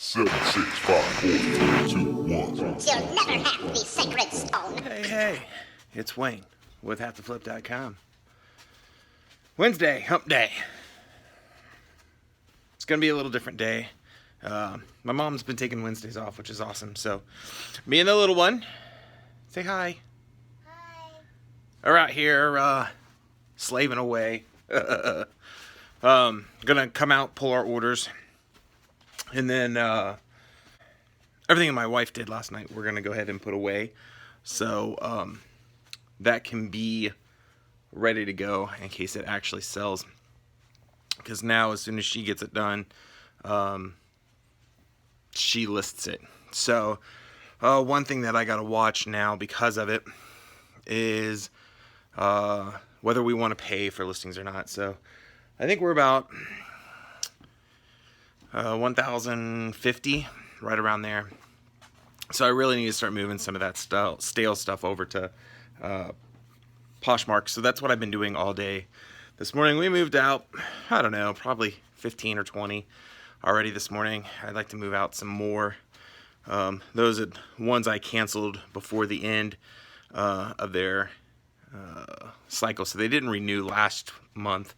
7, 6, 5, 4, 3, 2, 1. You'll never have the sacred stone. Hey, it's Wayne with HalfTheFlip.com. Wednesday, hump day. It's going to be a little different day. My mom's been taking Wednesdays off, which is awesome. So, me and the little one, say hi. Hi. Are out here slaving away. Gonna come out, pull our orders. And then everything that my wife did last night, we're going to go ahead and put away. So that can be ready to go in case it actually sells. Because now, as soon as she gets it done, she lists it. So one thing that I got to watch now because of it is whether we want to pay for listings or not. So I think we're about 1,050, right around there. So I really need to start moving some of that stale stuff over to Poshmark. So that's what I've been doing all day. This morning we moved out, I don't know, probably 15 or 20 already this morning. I'd like to move out some more. Those are ones I canceled before the end of their cycle. So they didn't renew last month,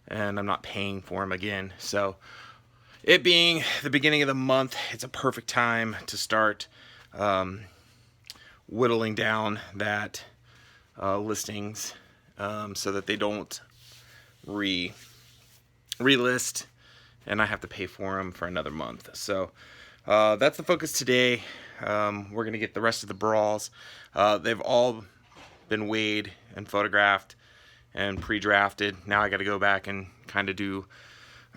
and I'm not paying for them again. So it being the beginning of the month, it's a perfect time to start whittling down that listings so that they don't relist and I have to pay for them for another month. So that's the focus today. We're going to get the rest of the brawls. They've all been weighed and photographed and pre-drafted. Now I got to go back and kind of do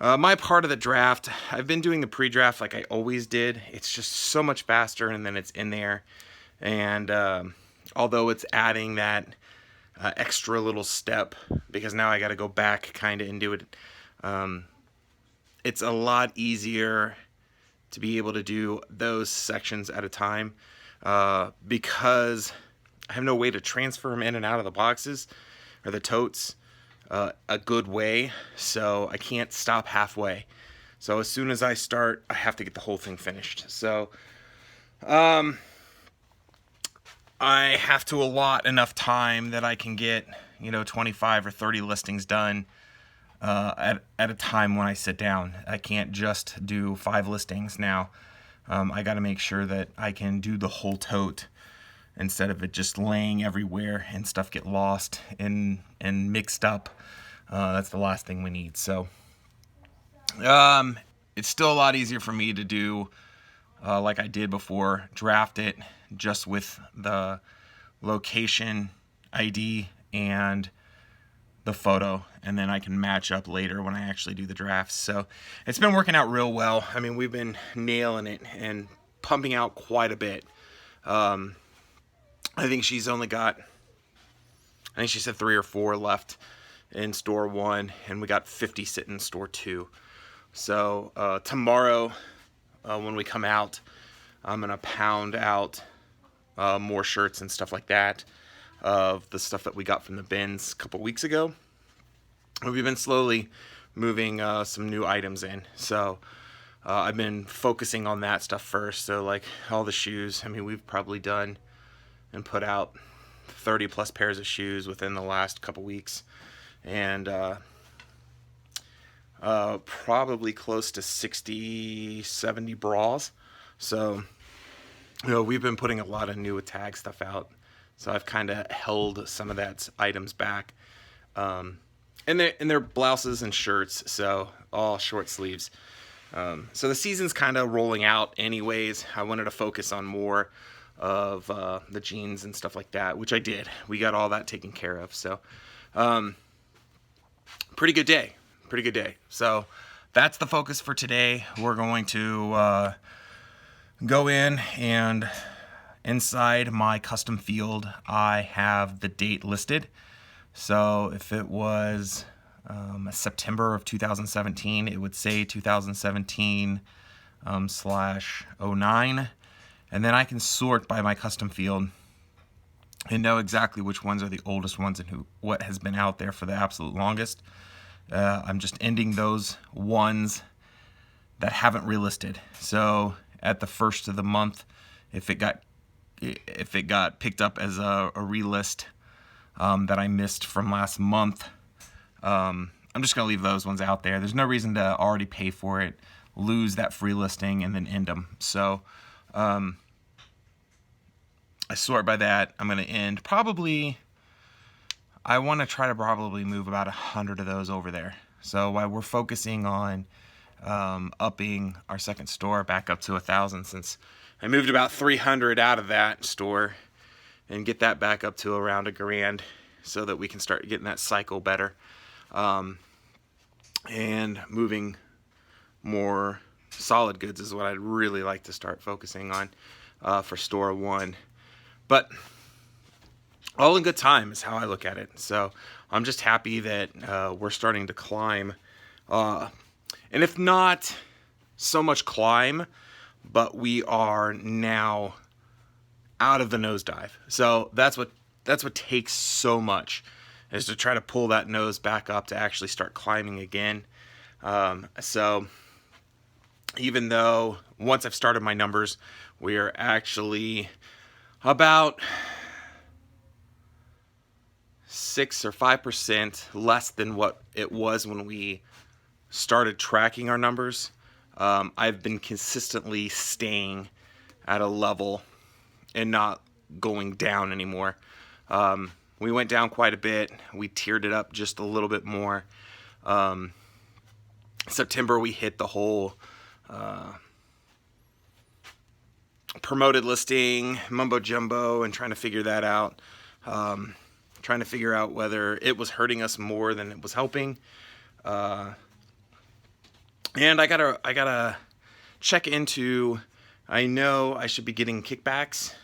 my part of the draft. I've been doing the pre-draft like I always did. It's just so much faster, and then it's in there. And although it's adding that extra little step, because now I got to go back kind of and do it, it's a lot easier to be able to do those sections at a time because I have no way to transfer them in and out of the boxes or the totes a good way, so I can't stop halfway. So as soon as I start, I have to get the whole thing finished. So I have to allot enough time that I can get 25 or 30 listings done at a time when I sit down. I can't just do 5 listings now. I got to make sure that I can do the whole tote instead of it just laying everywhere and stuff get lost and mixed up. That's the last thing we need. So it's still a lot easier for me to do like I did before, draft it just with the location ID and the photo, and then I can match up later when I actually do the drafts. So it's been working out real well. I mean, we've been nailing it and pumping out quite a bit. I think she's only got, I think she said 3 or 4 left in store 1, and we got 50 sitting in store 2. So tomorrow, when we come out, I'm gonna pound out more shirts and stuff like that of the stuff that we got from the bins a couple weeks ago. We've been slowly moving some new items in. So I've been focusing on that stuff first. So like all the shoes, I mean, we've probably done and put out 30 plus pairs of shoes within the last couple weeks, and probably close to 60, 70 bras. So we've been putting a lot of new tag stuff out, so I've kind of held some of that items back, and they're blouses and shirts, so all short sleeves. So the season's kind of rolling out anyways. I wanted to focus on more of the jeans and stuff like that, which I did. We got all that taken care of. So pretty good day. So that's the focus for today. We're going to go in, and inside my custom field I have the date listed. So if it was September of 2017, it would say 2017 /09. And then I can sort by my custom field and know exactly which ones are the oldest ones and what has been out there for the absolute longest. I'm just ending those ones that haven't relisted. So at the first of the month, if it got picked up as a relist that I missed from last month, I'm just gonna leave those ones out there. There's no reason to already pay for it, lose that free listing, and then end them. So I sort by that. I'm gonna end probably. I want to try to probably move about 100 of those over there. So while we're focusing on upping our second store back up to 1,000, since I moved about 300 out of that store, and get that back up to around $1,000, so that we can start getting that cycle better, and moving more solid goods is what I'd really like to start focusing on for store one. But all in good time is how I look at it. So I'm just happy that we're starting to climb, and if not so much climb, but we are now out of the nosedive. So that's what takes so much, is to try to pull that nose back up to actually start climbing again. So even though once I've started my numbers, we are actually about 6 or 5% less than what it was when we started tracking our numbers. I've been consistently staying at a level and not going down anymore. We went down quite a bit. We tiered it up just a little bit more. September we hit the whole promoted listing mumbo jumbo and trying to figure that out. Trying to figure out whether it was hurting us more than it was helping. And I gotta check into. I know I should be getting kickbacks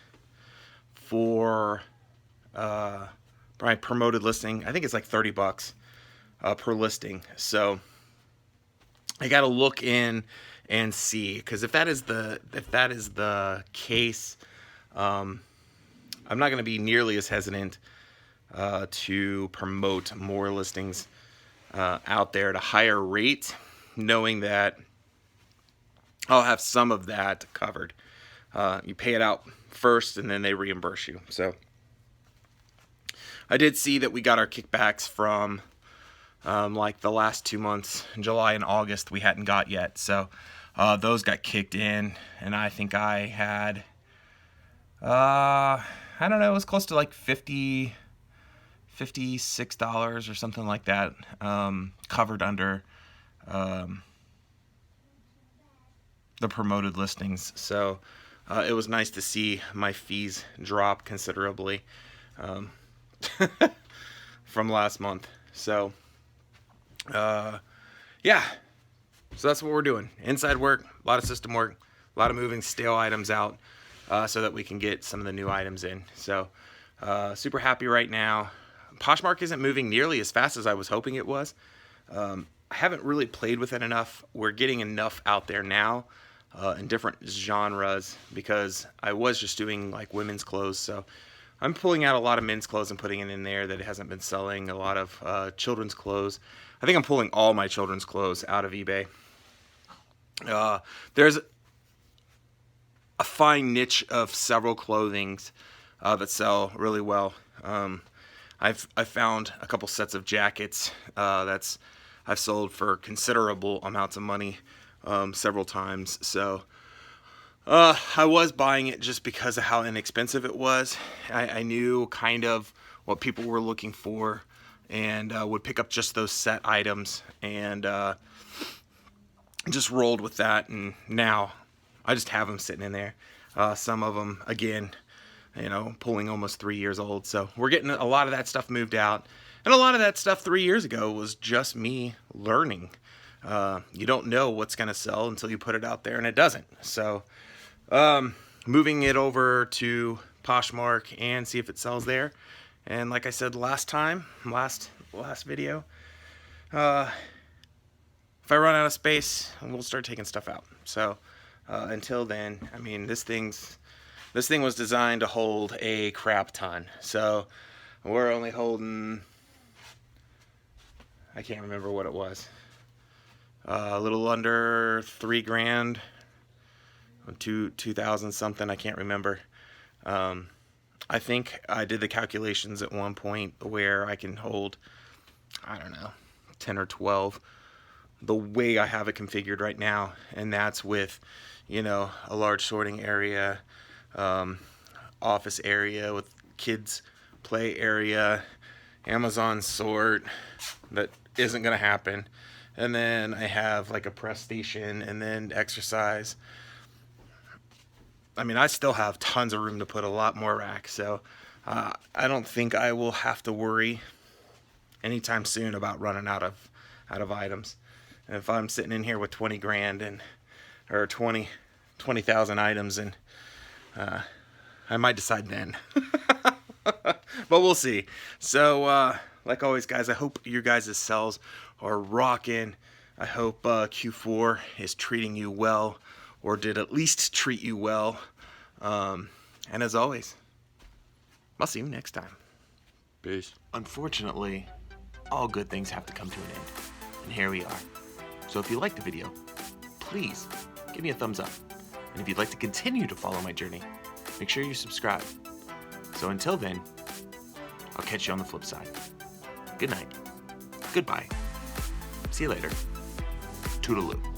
for my promoted listing. I think it's like $30 per listing. So I gotta look in and see, because if that is the case, I'm not gonna be nearly as hesitant to promote more listings out there at a higher rate, knowing that I'll have some of that covered. You pay it out first and then they reimburse you. So I did see that we got our kickbacks from like the last 2 months, July and August, we hadn't got yet. So those got kicked in, and I think I had, I don't know, it was close to like $56 or something like that, covered under the promoted listings. So it was nice to see my fees drop considerably from last month. So yeah, so that's what we're doing. Inside work, a lot of system work, a lot of moving stale items out so that we can get some of the new items in. So super happy right now. Poshmark isn't moving nearly as fast as I was hoping it was. I haven't really played with it enough. We're getting enough out there now in different genres, because I was just doing like women's clothes. So I'm pulling out a lot of men's clothes and putting it in there that it hasn't been selling. A lot of children's clothes. I think I'm pulling all my children's clothes out of eBay. There's a fine niche of several clothings that sell really well. I've found a couple sets of jackets I've sold for considerable amounts of money several times. So I was buying it just because of how inexpensive it was. I knew kind of what people were looking for, and would pick up just those set items and just rolled with that. And now I just have them sitting in there. Some of them, again, you know, pulling almost 3 years old. So we're getting a lot of that stuff moved out. And a lot of that stuff 3 years ago was just me learning. You don't know what's going to sell until you put it out there, and it doesn't. So moving it over to Poshmark and see if it sells there. And like I said last video, if I run out of space, we'll start taking stuff out. So until then, I mean, this thing was designed to hold a crap ton. So we're only holding, I can't remember what it was. a little under 3 grand, 2,000 something, I can't remember. I think I did the calculations at one point where I can hold, I don't know, 10 or 12 the way I have it configured right now, and that's with, you know, a large sorting area, office area with kids play area, Amazon sort that isn't gonna happen, and then I have like a press station and then exercise. I mean, I still have tons of room to put a lot more racks, so I don't think I will have to worry anytime soon about running out of items. And if I'm sitting in here with 20 grand and or 20,000 items, and I might decide then. But we'll see. So like always, guys, I hope your guys' sells are rocking. I hope Q4 is treating you well, or did at least treat you well. And as always, I'll see you next time. Peace. Unfortunately, all good things have to come to an end. And here we are. So if you liked the video, please give me a thumbs up. And if you'd like to continue to follow my journey, make sure you subscribe. So until then, I'll catch you on the flip side. Good night. Goodbye. See you later. Toodaloo.